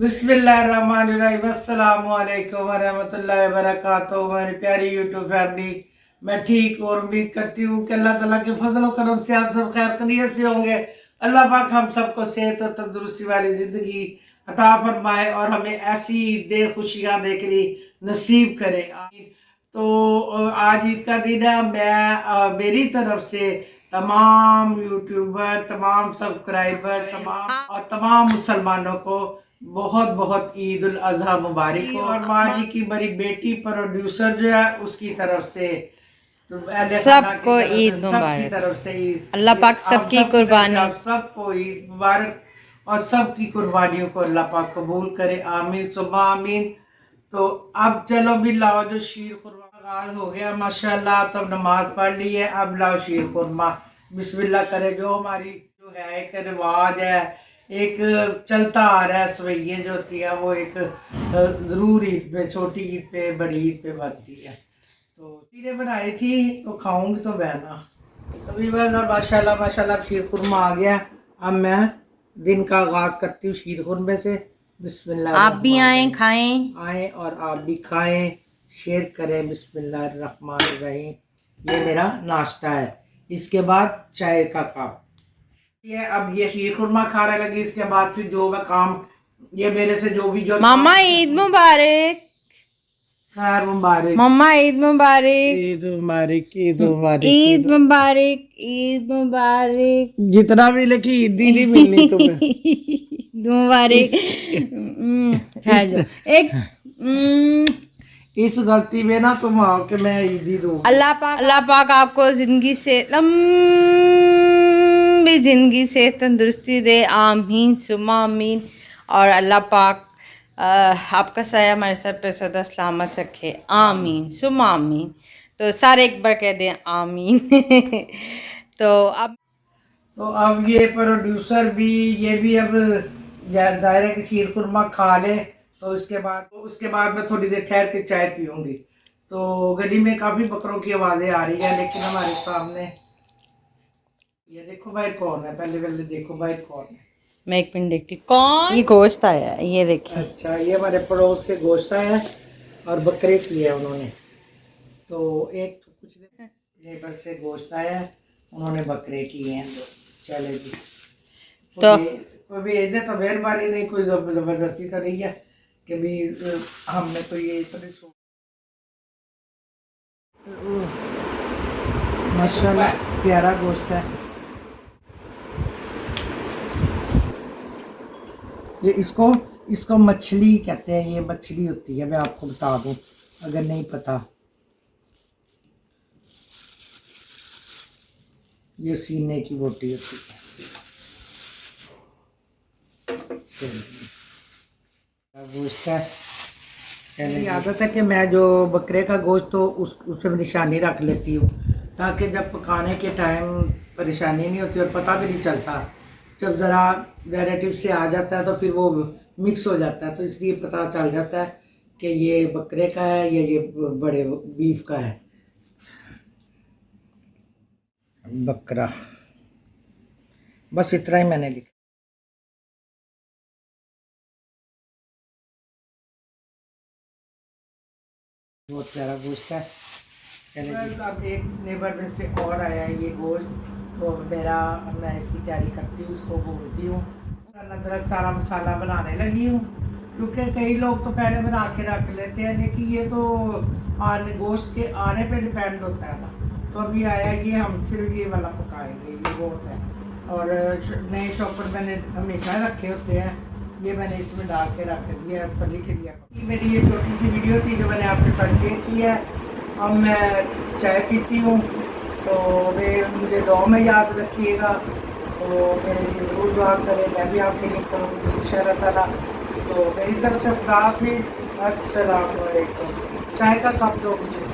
बिस्मिल्लाहिर्रहमानिर्रहीम अस्सलामु अलैकुम वरहमतुल्लाहि वबरकातुहू। मेरी प्यारी यूट्यूब फैमिली, मैं ठीक और उम्मीद करती हूँ कि अल्लाह ताला के फजल और करम से आप सब खैर खैरियत से होंगे। अल्लाह पाक हम सबको सेहत और तंदुरुस्ती वाली ज़िंदगी अता फरमाए और हमें ऐसी दे खुशियाँ देखनी नसीब करे। तो आज ईद का दिन है। मैं मेरी तरफ से तमाम यूट्यूबर, तमाम सब्सक्राइबर, तमाम और तमाम मुसलमानों को बहुत बहुत ईद उल अजहा मुबारक हो। और माँ जी की मेरी बेटी प्रोड्यूसर जो है उसकी तरफ से सबको ईद मुबारक। सबकी तरफ से अल्लाह पाक सबकी कुर्बानी, सबको ईद मुबारक और सबकी कुर्बानियों को अल्लाह पाक कबूल करे। आमीन सुम्मा आमीन। तो अब चलो भी लाओ जो शीर खुरमा हो गया माशाल्लाह। तो अब नमाज पढ़ ली है, अब लाओ शीर खुरमा, बिस्मिल्लाह करे। जो हमारी जो है एक रिवाज है, एक चलता आ रहा है, सवैये जो होती है वो एक ज़रूर ईद पे, छोटी ईद पे, बड़ी ईद पे बनती है। तो चीज़ें बनाई थी तो खाऊंगी तो बहना। तभी माशाल्लाह माशाल्लाह शीर खुरमा आ गया। अब मैं दिन का आगाज़ करती हूँ शीर खुरमे से। बिस्मिल्लाह, आप भी आए खाएं, आए और आप भी खाएं, शेयर करें। बिस्मिल्लाहिर्रहमानिर्रहीम। ये मेरा नाश्ता है। इसके बाद चाय का कप। ये अब ये शीर खुरमा खाने लगी, इसके बाद फिर जो मैं काम, ये मेरे से जो भी जो मामा ईद मुबारक, खैर मुबारक, मम्मा ईद मुबारक, ईद मुबारक, ईद मुबारक, ईद मुबारक, ईद मुबारक। जितना भी लेकिन ईदी नहीं मिलनी तुम्हें। ईद मुबारक। खा जाओ एक। इस गलती में ना तुम आओ कि मैं ईदी दूँ। अल्लाह पाक आपको जिंदगी से लंबी जिंदगी से तंदुरुस्ती दे, आमीन सुम्मा आमीन। और अल्लाह पाक आपका साया हमारे सर पे सदा सलामत रखे, आमीन सुम्मा आमीन। तो सारे एक बार कह दें आमीन। तो अब ये प्रोड्यूसर भी, ये भी अब जाहिर है कि शीर खुरमा खा ले तो उसके बाद मैं थोड़ी देर ठहर के चाय पीऊँगी। तो गली में काफ़ी बकरों की आवाज़ें आ रही है, लेकिन हमारे सामने ये देखो भाई कौन है। पहले पहले देखो भाई कौन है। मैं एक मिनट देखती कौन। ये गोश्त आया है, ये देखिए। अच्छा, ये हमारे पड़ोस से गोश्त आया है और बकरे किए हैं उन्होंने। तो एक तो कुछ लेबर से गोश्त आया है, उन्होंने बकरे किए हैं। तो चले जी, तो कोई भेज दे तो मेहरबानी, नहीं कोई ज़बरदस्ती तो नहीं है कि भी हमने तो ये तो नहीं सोचा। माशाल्लाह प्यारा गोश्त है ये। इसको मछली कहते हैं, ये मछली होती है, मैं आपको बता दूं अगर नहीं पता। ये सीने की बोटी होती है। गोश्त है, मेरी आदत है कि मैं जो बकरे का गोश्त तो उस पर निशानी रख लेती हूँ, ताकि जब पकाने के टाइम परेशानी नहीं होती और पता भी नहीं चलता। जब ज़रा रिलेटिव से आ जाता है तो फिर वो मिक्स हो जाता है, तो इसलिए पता चल जाता है कि ये बकरे का है या ये बड़े बीफ का है। बकरा, बस इतना ही मैंने लिखा। बहुत प्यारा गोश्त है। अब एक नेबर में से और आया है ये गोश्त, तो मैं इसकी तैयारी करती हूँ, इसको भूनती हूँ। अदरक सारा मसाला बनाने लगी हूँ, क्योंकि कई लोग तो पहले बना के रख लेते हैं, लेकिन ये तो गोश्त के आने पे डिपेंड होता है ना। तो अभी आया ये, हम सिर्फ ये वाला पकाएंगे, ये बहुत है। और नए चॉपर मैंने हमेशा रखे होते हैं, ये मैंने इसमें डाल के रख दिया, ऊपर लिख दिया। मेरी ये छोटी सी वीडियो थी जो मैंने आपके साथ शेयर की है। अब मैं चाय पीती हूँ, तो वे मुझे दुआ में याद रखिएगा। तो मेरे लिए ज़रूर दुआ करें, मैं भी आपके लिए करूँगी इंशाअल्लाह ताला। तो मेरी तरफ से खुदा हाफ़िज़, अस्सलाम वालेकुम। चाय का कप दो मुझे।